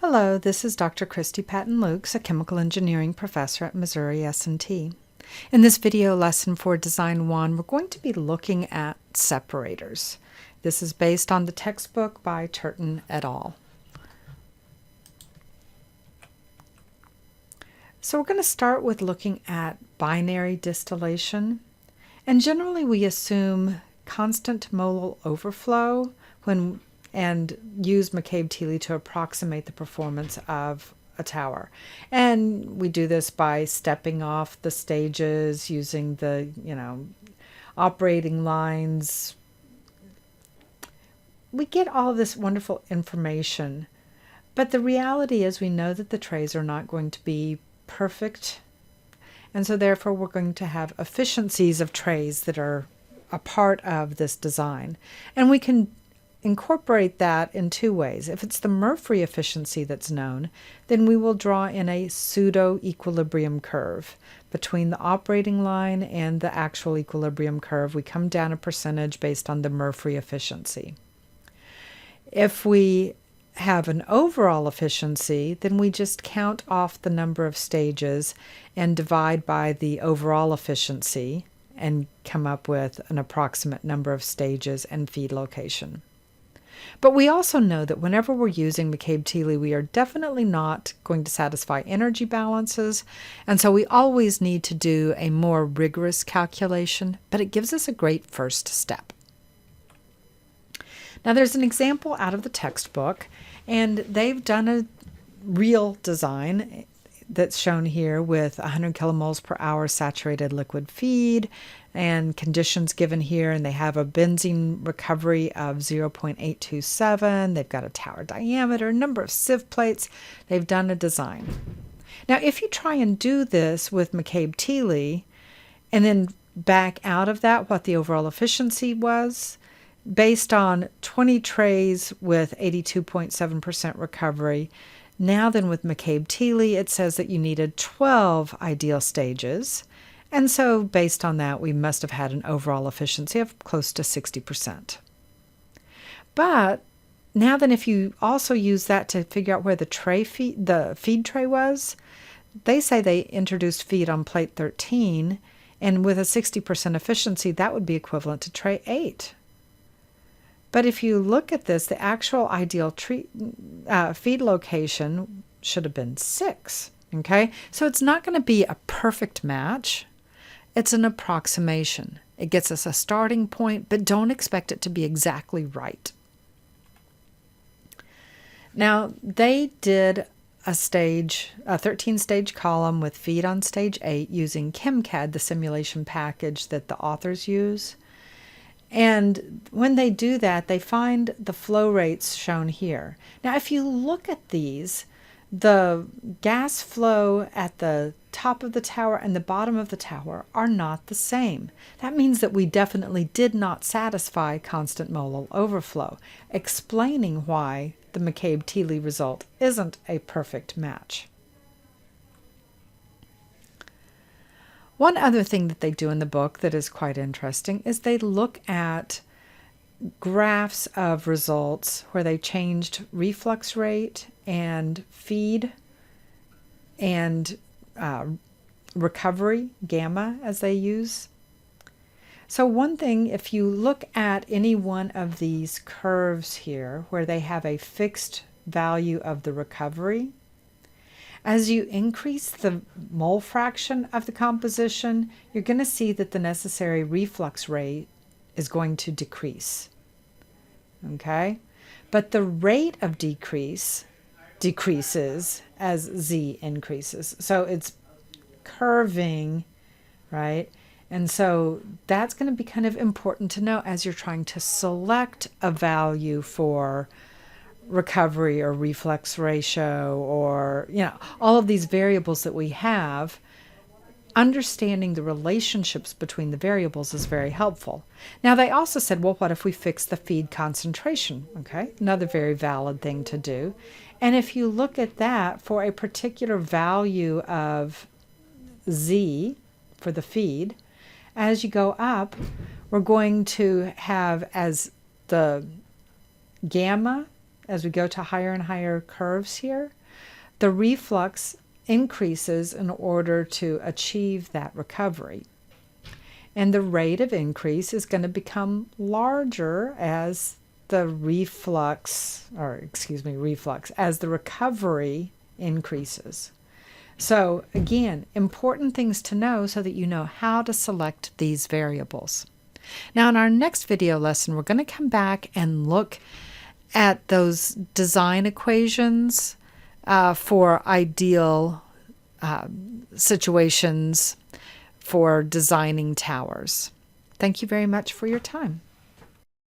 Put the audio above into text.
Hello, this is Dr. Christy Patton-Lukes, a chemical engineering professor at Missouri S&T. In this video lesson for Design 1, we're going to be looking at separators. This is based on the textbook by Turton et al. So we're going to start with looking at binary distillation. And generally we assume constant molal overflow and use McCabe-Thiele to approximate the performance of a tower. And we do this by stepping off the stages, using the, operating lines. We get all of this wonderful information, but the reality is we know that the trays are not going to be perfect, and so therefore we're going to have efficiencies of trays that are a part of this design. And we can incorporate that in two ways. If it's the Murphy efficiency that's known, then we will draw in a pseudo-equilibrium curve. Between the operating line and the actual equilibrium curve, we come down a percentage based on the Murphy efficiency. If we have an overall efficiency, then we just count off the number of stages and divide by the overall efficiency and come up with an approximate number of stages and feed location. But we also know that whenever we're using McCabe-Thiele, we are definitely not going to satisfy energy balances, and so we always need to do a more rigorous calculation, but it gives us a great first step. Now there's an example out of the textbook, and they've done a real design that's shown here with 100 kilomoles per hour saturated liquid feed and conditions given here, and they have a benzene recovery of 0.827. They've got a tower diameter, number of sieve plates. They've done a design. Now if you try and do this with McCabe-Thiele and then back out of that what the overall efficiency was, based on 20 trays with 82.7% recovery, now then with McCabe-Thiele, it says that you needed 12 ideal stages. And so based on that, we must have had an overall efficiency of close to 60%. But now then if you also use that to figure out where the feed tray was, they say they introduced feed on plate 13, and with a 60% efficiency, that would be equivalent to tray 8. But if you look at this, the actual ideal feed location should have been 6, okay? So it's not going to be a perfect match. It's an approximation. It gets us a starting point, but don't expect it to be exactly right. Now, they did a 13-stage column with feed on stage 8 using ChemCAD, the simulation package that the authors use. And when they do that, they find the flow rates shown here. Now, if you look at these, the gas flow at the top of the tower and the bottom of the tower are not the same. That means that we definitely did not satisfy constant molal overflow, explaining why the McCabe-Thiele result isn't a perfect match. One other thing that they do in the book that is quite interesting is they look at graphs of results where they changed reflux rate and feed and recovery, gamma, as they use. So one thing, if you look at any one of these curves here where they have a fixed value of the recovery, as you increase the mole fraction of the composition, you're going to see that the necessary reflux rate is going to decrease. Okay? But the rate of decreases as Z increases. So it's curving, right? And so that's going to be kind of important to know as you're trying to select a value for recovery or reflux ratio or, all of these variables that we have. Understanding the relationships between the variables is very helpful. Now, they also said, well, what if we fix the feed concentration? Okay, another very valid thing to do. And if you look at that for a particular value of Z for the feed, as you go up, we're going to have as the gamma as we go to higher and higher curves here, the reflux increases in order to achieve that recovery. And the rate of increase is going to become larger as the reflux, as the recovery increases. So again, important things to know so that you know how to select these variables. Now in our next video lesson, we're going to come back and look at those design equations for ideal situations for designing towers. Thank you very much for your time.